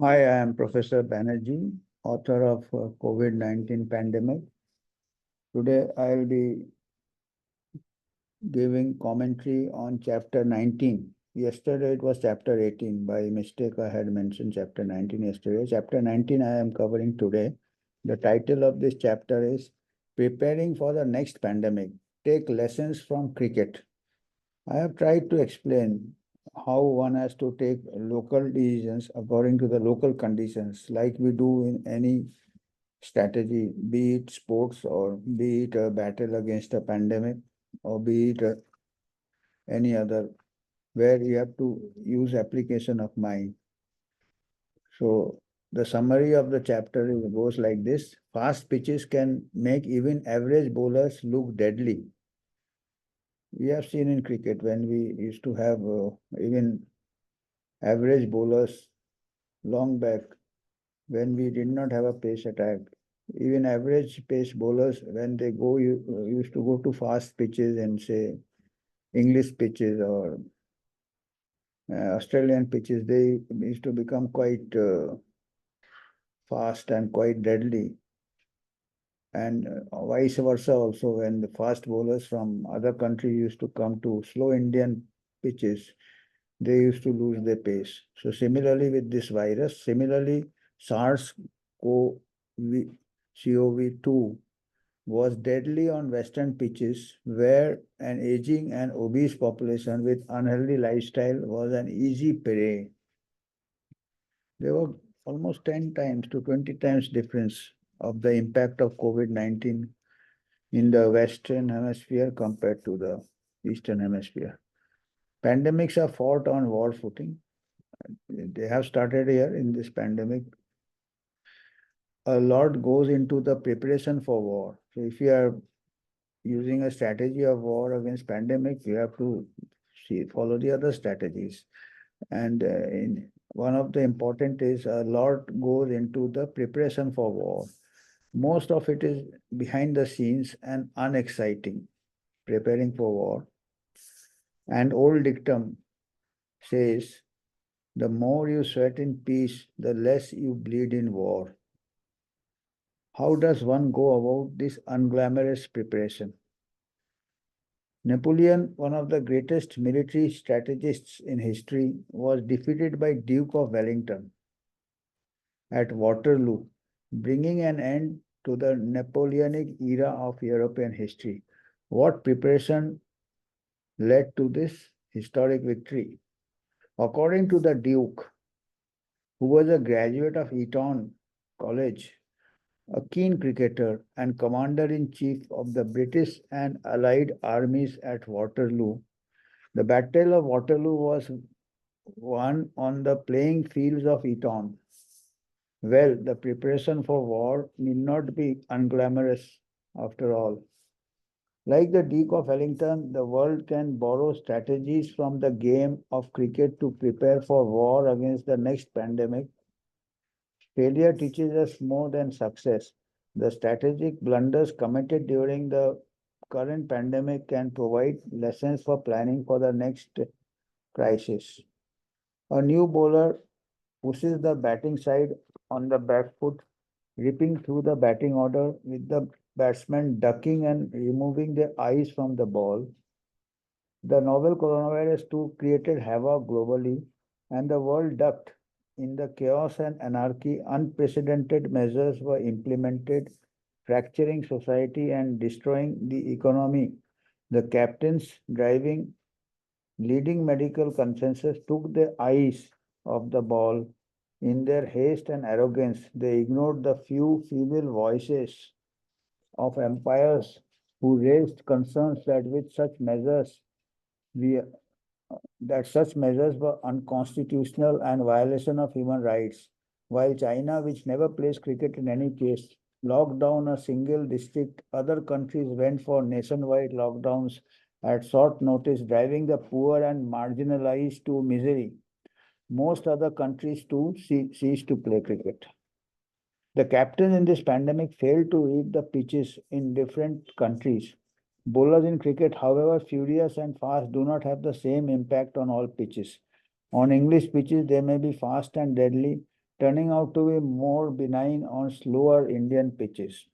Hi, I am Professor Banerjee, author of COVID-19 Pandemic. Today, I'll be giving commentary on chapter 19. Yesterday, it was chapter 18. By mistake, I had mentioned chapter 19 yesterday. Chapter 19, I am covering today. The title of this chapter is Preparing for the Next Pandemic. Take Lessons from Cricket. I have tried to explain how one has to take local decisions according to the local conditions, like we do in any strategy, be it sports or be it a battle against a pandemic or be it any other, where you have to use application of mind. So the summary of the chapter goes like this. Fast pitches can make even average bowlers look deadly. We have seen in cricket when we used to have even average bowlers long back when we did not have a pace attack. Even average pace bowlers, when they go, used to go to fast pitches and say English pitches or Australian pitches, they used to become quite fast and quite deadly. And vice versa also, when the fast bowlers from other countries used to come to slow Indian pitches, they used to lose their pace. So similarly with this virus, similarly SARS-CoV-2 was deadly on western pitches where an aging and obese population with unhealthy lifestyle was an easy prey. There were almost 10 times to 20 times difference of the impact of COVID-19 in the Western Hemisphere compared to the Eastern Hemisphere. Pandemics are fought on war footing. They have started here in this pandemic. A lot goes into the preparation for war. So if you are using a strategy of war against pandemic, you have to follow the other strategies. And one of the important is a lot goes into the preparation for war. Most of it is behind the scenes and unexciting, preparing for war. An old dictum says, the more you sweat in peace, the less you bleed in war. How does one go about this unglamorous preparation? Napoleon, one of the greatest military strategists in history, was defeated by Duke of Wellington at Waterloo, bringing an end to the Napoleonic era of European history. What preparation led to this historic victory? According to the Duke, who was a graduate of Eton College, a keen cricketer and commander-in-chief of the British and Allied armies at Waterloo, the Battle of Waterloo was won on the playing fields of Eton. Well, the preparation for war need not be unglamorous after all. Like the Duke of Wellington, the world can borrow strategies from the game of cricket to prepare for war against the next pandemic. Failure teaches us more than success. The strategic blunders committed during the current pandemic can provide lessons for planning for the next crisis. A new bowler pushes the batting side on the back foot, ripping through the batting order with the batsmen ducking and removing their eyes from the ball. The novel coronavirus too created havoc globally, and the world ducked. In the chaos and anarchy, unprecedented measures were implemented, fracturing society and destroying the economy. The captains driving leading medical consensus took the eyes of the ball. In their haste and arrogance, they ignored the few feeble voices of empires who raised concerns we, that such measures were unconstitutional and violation of human rights. While China, which never plays cricket in any case, locked down a single district, other countries went for nationwide lockdowns at short notice, driving the poor and marginalized to misery. Most other countries too ceased to play cricket. The captains in this pandemic failed to read the pitches in different countries. Bowlers in cricket, however furious and fast, do not have the same impact on all pitches. On English pitches, they may be fast and deadly, turning out to be more benign on slower Indian pitches.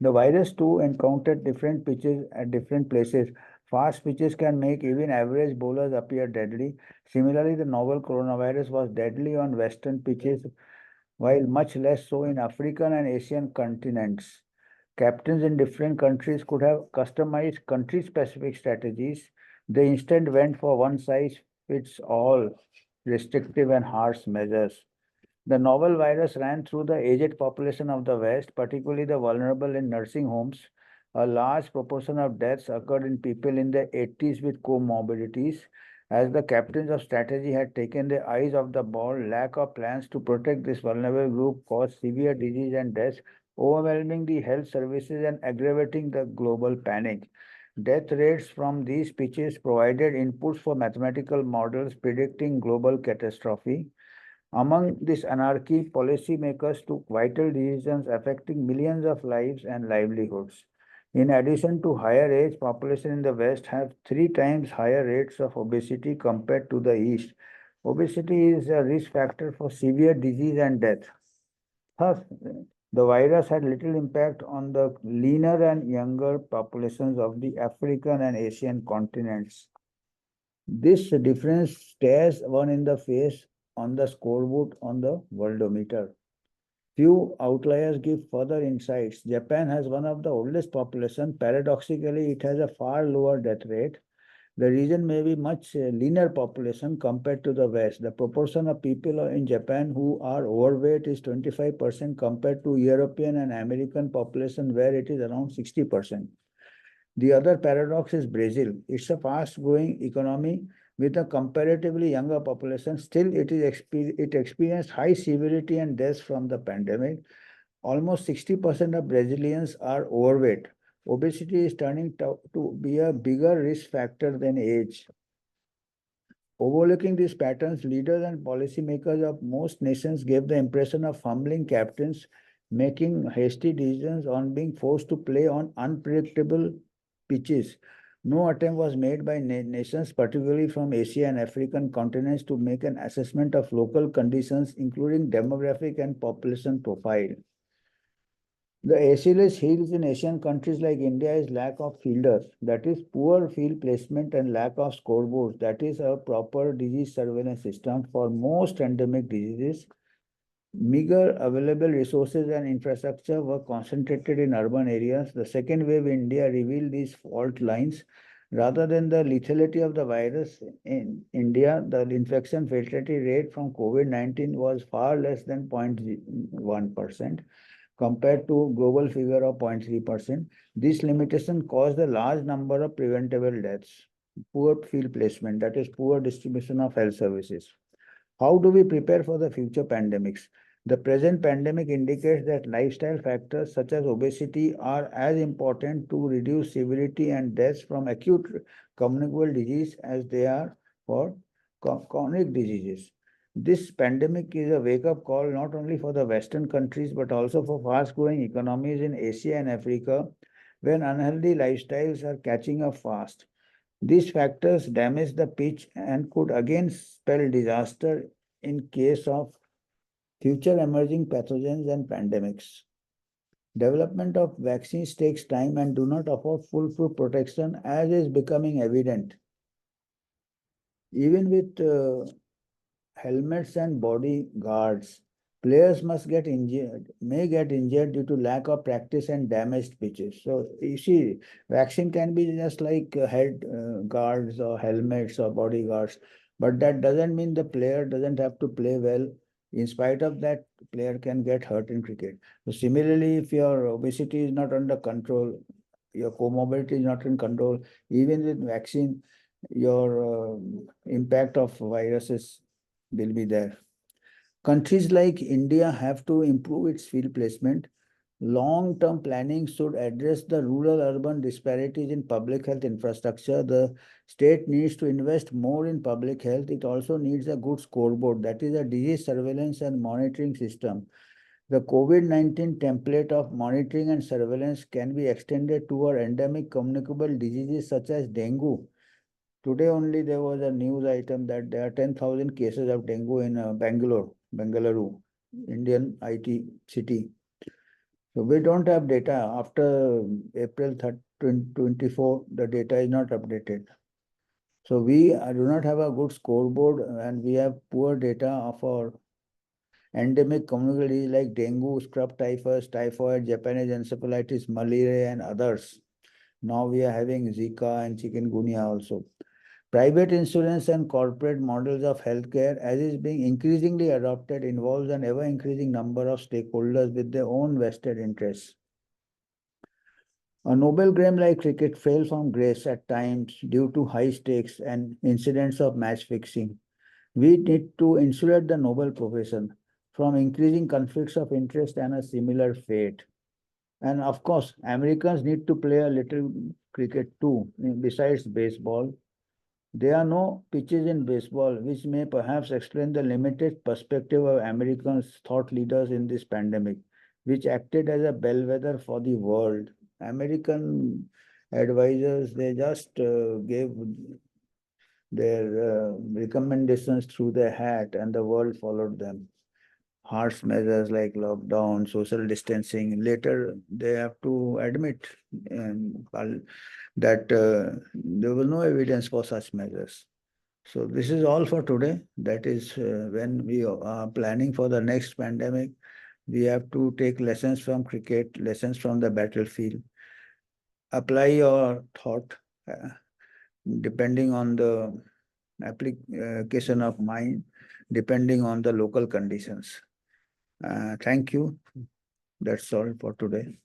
The virus too encountered different pitches at different places. Fast pitches can make even average bowlers appear deadly. Similarly, the novel coronavirus was deadly on western pitches, while much less so in African and Asian continents. Captains in different countries could have customized country specific strategies. They instead went for one size fits all restrictive and harsh measures. The novel virus ran through the aged population of the West, particularly the vulnerable in nursing homes. A large proportion of deaths occurred in people in their 80s with comorbidities. As the captains of strategy had taken their eyes off the ball, lack of plans to protect this vulnerable group caused severe disease and deaths, overwhelming the health services and aggravating the global panic. Death rates from these pitches provided inputs for mathematical models predicting global catastrophe. Among this anarchy, policymakers took vital decisions affecting millions of lives and livelihoods. In addition to higher age, population in the West have three times higher rates of obesity compared to the East. Obesity is a risk factor for severe disease and death. Thus, the virus had little impact on the leaner and younger populations of the African and Asian continents. This difference stares one in the face on the scoreboard on the worldometer. Few outliers give further insights. Japan has one of the oldest population. Paradoxically, it has a far lower death rate. The region may be much leaner population compared to the West. The proportion of people in Japan who are overweight is 25% compared to European and American population where it is around 60%. The other paradox is Brazil. It's a fast-growing economy with a comparatively younger population. Still, it experienced high severity and deaths from the pandemic. Almost 60% of Brazilians are overweight. Obesity is turning to be a bigger risk factor than age. Overlooking these patterns, leaders and policymakers of most nations gave the impression of fumbling captains, making hasty decisions on being forced to play on unpredictable pitches. No attempt was made by nations, particularly from Asia and African continents, to make an assessment of local conditions, including demographic and population profile. The Achilles heels in Asian countries like India is lack of fielders, that is poor field placement and lack of scoreboards, that is a proper disease surveillance system for most endemic diseases. Meager available resources and infrastructure were concentrated in urban areas. The second wave in India revealed these fault lines. Rather than the lethality of the virus in India, the infection fatality rate from COVID-19 was far less than 0.1% compared to global figure of 0.3%. This limitation caused a large number of preventable deaths. Poor field placement, that is poor distribution of health services. How do we prepare for the future pandemics? The present pandemic indicates that lifestyle factors such as obesity are as important to reduce severity and deaths from acute communicable disease as they are for chronic diseases. This pandemic is a wake-up call not only for the Western countries but also for fast-growing economies in Asia and Africa, where unhealthy lifestyles are catching up fast. These factors damage the pitch and could again spell disaster in case of future emerging pathogens and pandemics. Development of vaccines takes time and do not offer foolproof protection as is becoming evident. Even with helmets and body guards, players may get injured due to lack of practice and damaged pitches. So you see, vaccine can be just like head guards or helmets or bodyguards, but that doesn't mean the player doesn't have to play well. In spite of that, player can get hurt in cricket. So similarly, if your obesity is not under control, your comorbidity is not in control, even with vaccine, your impact of viruses will be there. Countries like India have to improve its field placement. Long-term planning should address the rural-urban disparities in public health infrastructure. The state needs to invest more in public health. It also needs a good scoreboard, that is a disease surveillance and monitoring system. The COVID-19 template of monitoring and surveillance can be extended to our endemic communicable diseases such as dengue. Today only there was a news item that there are 10,000 cases of dengue in Bangalore. Bengaluru, Indian IT city. So we don't have data after April 2024, the data is not updated. So we do not have a good scoreboard and we have poor data of our endemic communicable disease like dengue, scrub typhus, typhoid, Japanese encephalitis, malaria and others. Now we are having Zika and chikungunya also. Private insurance and corporate models of healthcare, as is being increasingly adopted, involves an ever-increasing number of stakeholders with their own vested interests. A noble game like cricket fails from grace at times due to high stakes and incidents of match fixing. We need to insulate the noble profession from increasing conflicts of interest and a similar fate. And of course, Americans need to play a little cricket too, besides baseball. There are no pitches in baseball, which may perhaps explain the limited perspective of Americans' thought leaders in this pandemic, which acted as a bellwether for the world. American advisors, they just gave their recommendations through their hat, and the world followed them. Harsh measures like lockdown, social distancing. Later, they have to admit that there was no evidence for such measures. So this is all for today. That is when we are planning for the next pandemic, we have to take lessons from cricket, lessons from the battlefield, apply your thought depending on the application of mind, depending on the local conditions. Thank you. That's all for today.